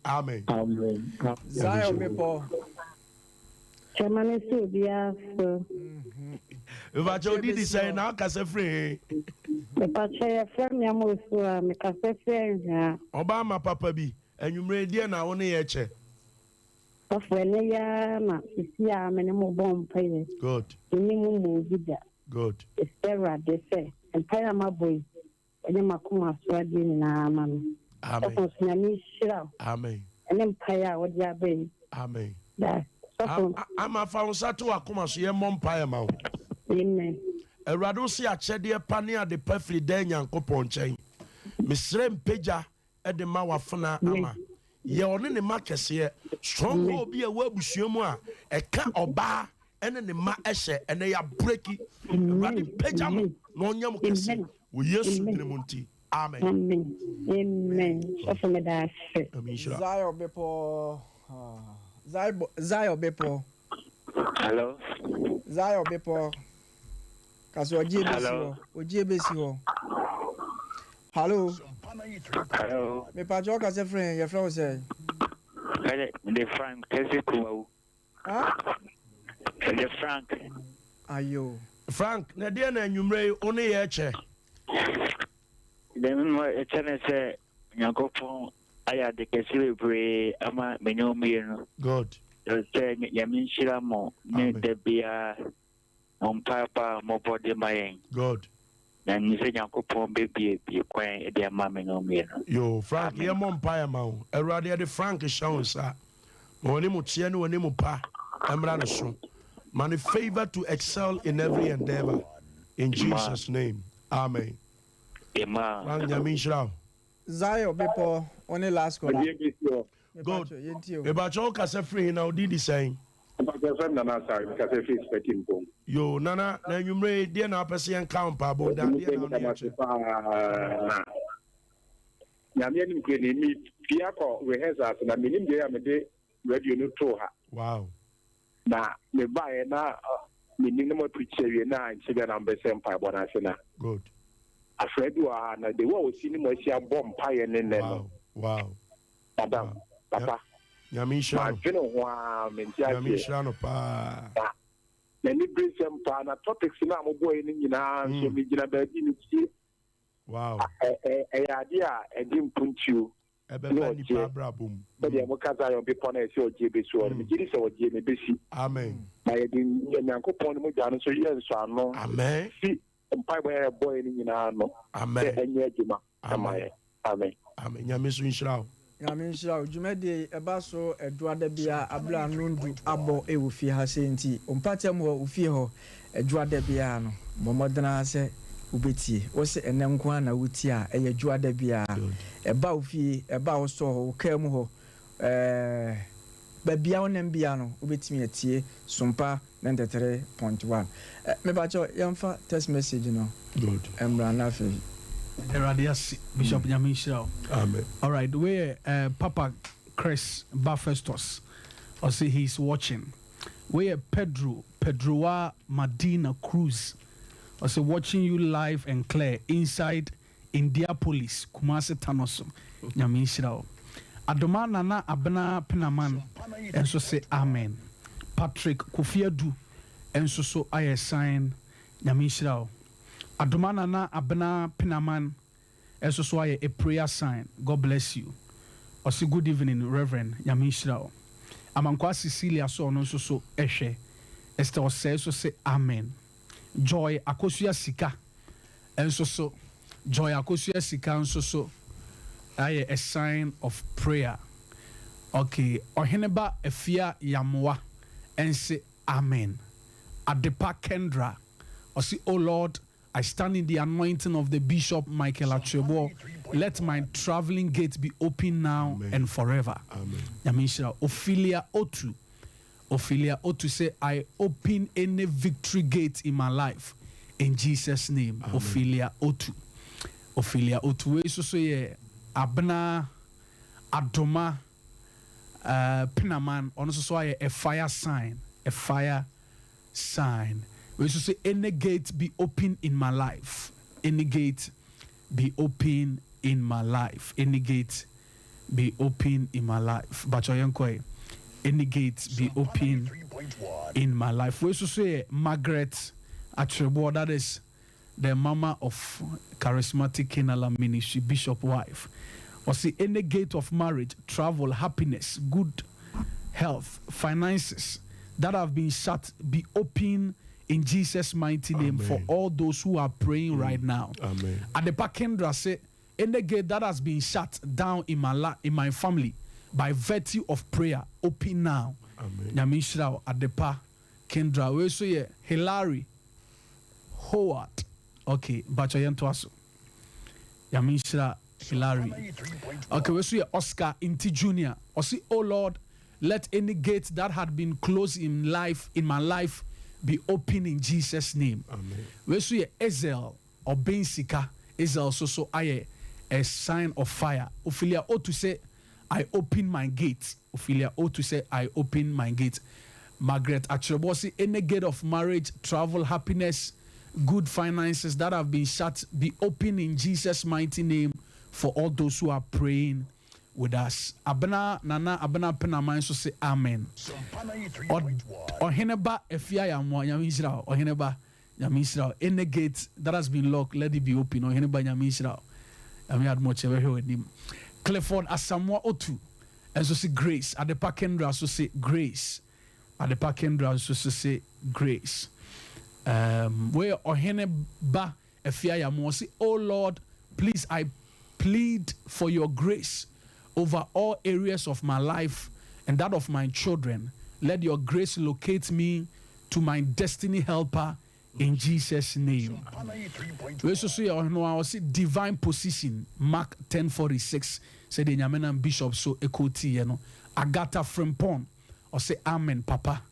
[SPEAKER 2] Amen.
[SPEAKER 8] Amen.
[SPEAKER 4] Zion people.
[SPEAKER 9] Chairman is yes.
[SPEAKER 2] If I told you this, I now cassa free.
[SPEAKER 9] The Pacha from Yamus, make a friend.
[SPEAKER 2] Obama Papa B, and you made dear now only a chair.
[SPEAKER 9] Of when they are not, many more bomb payers.
[SPEAKER 2] Good.
[SPEAKER 9] Good. It's Sarah, they say, and pay my boy. And then Makuma Swadi in our man.
[SPEAKER 2] Amen. Amen.
[SPEAKER 9] And then pay out what you are being.
[SPEAKER 2] Amen.
[SPEAKER 9] I'm
[SPEAKER 2] a found Sato Akuma, so your mom pie amount.
[SPEAKER 9] Amen.
[SPEAKER 2] A radosi a chedia pania de perfectly danya coupon chain. Miss Rem Peja at the Mawafana Ama. Ye on in the market here, strong will be a web shumwa, a cat or bar, and then the ma eshe, and they are breaking. Radin Pejam, no yam kissing. We use the Monty. Amen.
[SPEAKER 9] Amen. Amen.
[SPEAKER 4] Zion people. Zion people.
[SPEAKER 6] Hello.
[SPEAKER 4] Zion people. Kasi OGBC. Hello.
[SPEAKER 6] Hello.
[SPEAKER 4] Me pa jo kasi friend, your friend say.
[SPEAKER 6] The Frank, kasi kuwa.
[SPEAKER 4] Ah?
[SPEAKER 6] The Frank.
[SPEAKER 4] Ayo.
[SPEAKER 2] Frank, na dia na nwumre oni ye che.
[SPEAKER 6] Then mo echene se nyakopon aya de kasi bebre ama menyo no.
[SPEAKER 2] Good.
[SPEAKER 6] Say yamin shira mo ne de bia on papa mo body mayen.
[SPEAKER 2] Good.
[SPEAKER 6] And you say nyakopon baby be kwan e de ama menyo no.
[SPEAKER 2] Yo, Frank, ye mo empire ma o. Erade de Frank show sa. Mo ni mo tie no ni mo pa. Emra no so. Man favor to excel in every endeavor. In Jesus' name. Amen.
[SPEAKER 6] Amen.
[SPEAKER 2] Frank Yamin Shra.
[SPEAKER 4] Zion people, only last call.
[SPEAKER 2] Good. About your casa free now did the same. Yo, Nana, now you made dear now person count pabo down there. Wow.
[SPEAKER 10] Na me buy na minimum preacher na nchebe na mbese mpa bona na.
[SPEAKER 2] Good.
[SPEAKER 10] Afredu na the wo si ni mo sia bom paye ne ne no.
[SPEAKER 2] Wow.
[SPEAKER 10] Madam, papa.
[SPEAKER 2] Nyamisha.
[SPEAKER 10] Ma twino ho a mentia.
[SPEAKER 2] Nyamisha no pa.
[SPEAKER 10] Na ni preacher mpa na topics na mo boy ni nyina so mi gina ba di ni ti.
[SPEAKER 2] Wow.
[SPEAKER 10] Ya dia e di mpuntiu.
[SPEAKER 2] Ebe ni pa brabum.
[SPEAKER 10] But mo kaza yo be pona ese oje be so mi giri se oje me be si.
[SPEAKER 2] Amen.
[SPEAKER 10] Na ye di nyankopon mo gya no so ye nso ano.
[SPEAKER 2] Amen.
[SPEAKER 10] Si mpa boy ni nyina no.
[SPEAKER 2] Amen.
[SPEAKER 10] Enye adwuma. Amen. Amen.
[SPEAKER 2] Amen. Nyamisu nshira.
[SPEAKER 4] Nyamisha dwumade eba so eduada bia abla nundu abo e wo fie ha senti ompatem wo fie ho eduada bia no momodana se ubetie wo se enenko na wuti a eye eduada bia eba wo fie eba wo so ho ka mu ho ba bia wonam bia no ubetimi atie sumpa 93.1. Mebacho yamfa text message no.
[SPEAKER 2] Good.
[SPEAKER 4] Embranafi.
[SPEAKER 11] Radiasi Bishop Nyamishra.
[SPEAKER 2] Amen.
[SPEAKER 11] All right, where Papa Chris Bafestos, or say he's watching. Where Pedroa Medina Cruz, or say watching you live and clear inside Indianapolis, Kumasi Tanoso, Nyamishra. Adoma Nana Abena Penaman, and so say Amen. Patrick Kofiadu, and so I sign Nyamishra. Adoma Nana Abena Penaman, and so I a prayer sign. God bless you. Or say good evening, Reverend Nyamishra. Amankwa Cecilia so no so eshe. Esther says so say Amen. Joy Akosia Sika, and so Joy Akosia Sika, and so I a sign of prayer. Okay, Oheneba Efia Yamwa and say Amen. Adepa Kendra, or say, oh Lord, I stand in the anointing of the Bishop Michael Achebo. Let my traveling gate be open now and forever.
[SPEAKER 2] Amen.
[SPEAKER 11] Yamishra Ophelia Otu say, I open any victory gate in my life in Jesus' name. Amen. Ophelia Otu. We so say Abna Adoma Pinaman on so a fire sign. We should say any gate be open in my life. Any gate be open in my life. Any gate be open in my life. But any gate be open in my life. We should say Margaret Atrebo, that is the mama of Charismatic Canaan Ministry, Bishop wife. Or see any gate of marriage, travel, happiness, good health, finances that have been shut be open in Jesus' mighty name. Amen. For all those who are praying right now.
[SPEAKER 2] Amen.
[SPEAKER 11] At the Pakendra say any gate that has been shut down in my family by virtue of prayer, open now.
[SPEAKER 2] Amen.
[SPEAKER 11] Nyamishra at the Pakendra. We say Hilary Howard. Okay, but I to us. Nyamishra Hilary. Okay, we say Oscar Inti Jr. Or see, oh Lord, let any gate that had been closed in my life be open in Jesus' name.
[SPEAKER 2] Amen.
[SPEAKER 11] We say Ezel or Bensika is also so a sign of fire. Ophelia ought to say, I open my gate. Ophelia ought to say, I open my gate. Margaret Achebosi, any gate of marriage, travel, happiness, good finances that have been shut be open in Jesus' mighty name for all those who are praying with us. Abena Penaman so say Amen. Or Heneba Efia Yamwa Yamisra or Heneba Yamisra. Any gate that has been locked, let it be open. Or Heneba Yamisra. I mean, I had much ever heard him. Clifford Asamoah Otu. And so say grace. At the Pakendra so say grace. At the Pakendra so say grace. Where or Heneba Efia Yamwa say, oh Lord, please I plead for your grace over all areas of my life and that of my children. Let your grace locate me to my destiny helper in Jesus' name. We also say, I see divine position. Mark 10:46. Say the Nyamenan Bishop so ekoti Agatha Frimpon or say Amen Papa.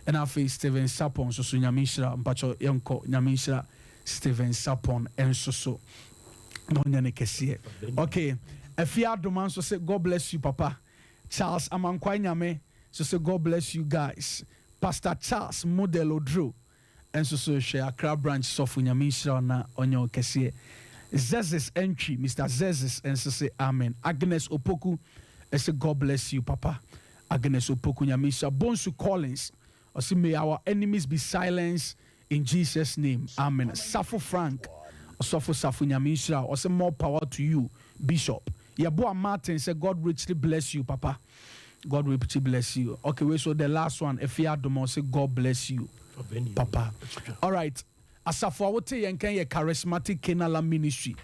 [SPEAKER 11] And I face Stephen Sapon so Nyamishra Mpacho Yanko Nyamishra Stephen Sapon and so. Okay. Efia Doman so say God bless you, Papa. Charles Amankwanyame so say God bless you guys. Pastor Charles Modelo Drew and so share Accra branch Sofu Nyamishra na onyo kesie. Zezes entry, Mr. Zezes and so say Amen. Agnes Opoku and say God bless you, Papa. Agnes Opoku Nyamishra. Bonsu Collins or say may our enemies be silenced in Jesus' name. Amen. Safo Frank or Safu Nyamishra or say more power to you, Bishop. Yaboa Martin said, God richly bless you, Papa. God richly bless you. Okay, so the last one, Efia Domo say, God bless you, Papa. All right. Asafo awote yenken ye Charismatic Canaan Ministry.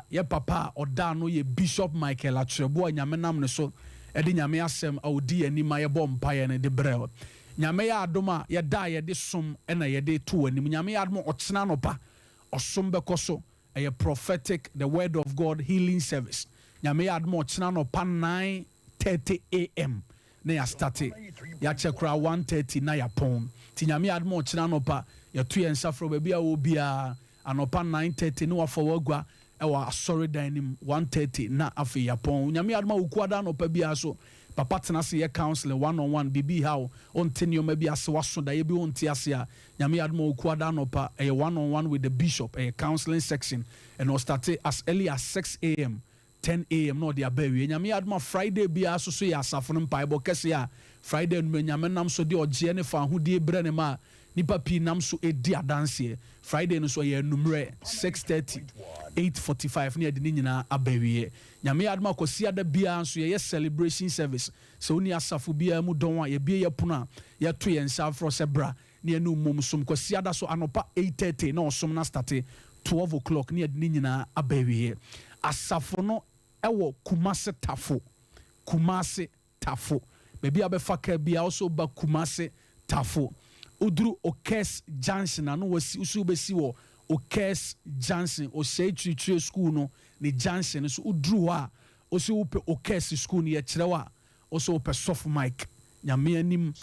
[SPEAKER 11] Ye Papa odano ye Bishop Michael Achebo nyamenam ne so edi nyame asem awodi anima ye bom paye ne de brel. Nyame ya adoma ye da ye de som na ye de to anim. Nyame ya adoma otsena no pa osom bekoso a prophetic, the word of God healing service. Nyame ya adoma otsena no pa 9:30 a.m. na ya start ya check 1:30 na ya pon ti nyame admo chira no pa ya to yen safro ba bia wo bia anopa 9:30 no afọ wagwa ewa asori dining 1:30 na afi ya pon nyame admo ukuada no pa bia so papa tena se ye counseling one-on-one bibi how on tenio maybe ase waso da ye bi on ti ase a nyame admo ukuada no pa a one-on-one with the bishop a counseling section and will start as early as 6 a.m. 10 a.m. no dia baby nyame adma Friday bia so ya asafo no mpaibo kese a Friday no nyame nam so de ogye ne fa hodie bre ne ma nipa pi nam so edi adanse Friday no so ye numre 6:30 8:45 ne ade ni nyina abawie nyame adma kosi ada bia so ye celebration service so ni asafo bia mu don a ye bia ye puna ye to ye nsa afro se bra ne enu mum som kosi ada so anopa 8:30 na osom na start 12 o'clock ne ade ni nyina abawie asafo no ewo Kumase Tafo baby abefa ka bia also ba Kumase Tafo udru Okes Junction anu wasi usu besi wo Okes Junction o sei tritri school no ni Junction so udru a o se upe Okes school ni ye kirewa o so upe soft mic nyame anim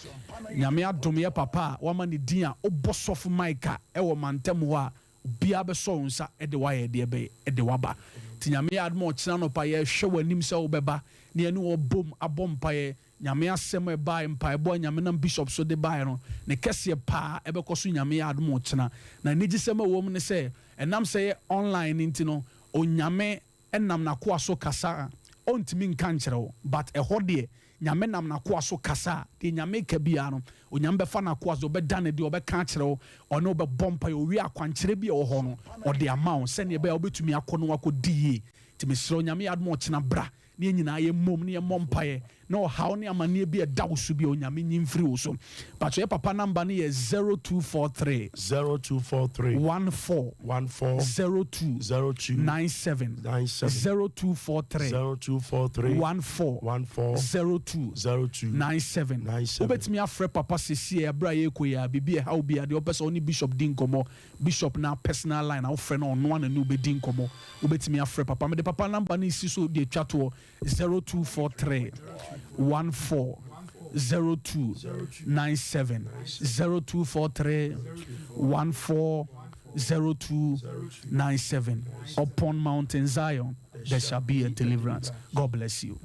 [SPEAKER 11] nyame adom ye papa wa ma ni din a obo soft mic a ewo mantem ho a bia be so nsa e de wa ye de be e de waba ti nyame admo kina no pa ye hwe wanim se wo beba ne anu obom abom pa ye nyame asem e ba mpa ebo nyame na bishop so de ba no ne kese pa e be koso nyame admo kina na nigi sema wo mu ne se enam se online intino onyame enam na ko aso kasa ontimi nka nkyerɛw but ehode nyame nam na ko aso kasa de nyame ka bia no onyame be fa na ko aso be dane de obɛka kyerɛw ɔne obe bompa yo wi akwankyerɛ bi wɔ hɔ no ɔde ama wo sɛ ne be obetumi akɔ no akɔdi ti mesro nyame admo kyena bra ne nyina ye mom ne mompae na ɔhaw ne amane bi ɛda wo so bi onyame nyimfiri wo so but your papa number ne yɛ 0243
[SPEAKER 2] 0243
[SPEAKER 11] 14 02 97 0243 14 02 97 wobɛtumi afrɛ papa sesi ɛbra yɛ kɔ ya bibi ɛhaw bi ade ɔpɛ sɛ ɔne bishop di nkɔmmɔ bishop na personal line a wofrɛ no ɔno ana ne wobɛdi nkɔmmɔ wobɛtumi afrɛ papa mede papa number ne si so de twa toɔ 0243 14 02 97 0243 14 02 97 upon Mountain Zion there shall be a deliverance. God bless you.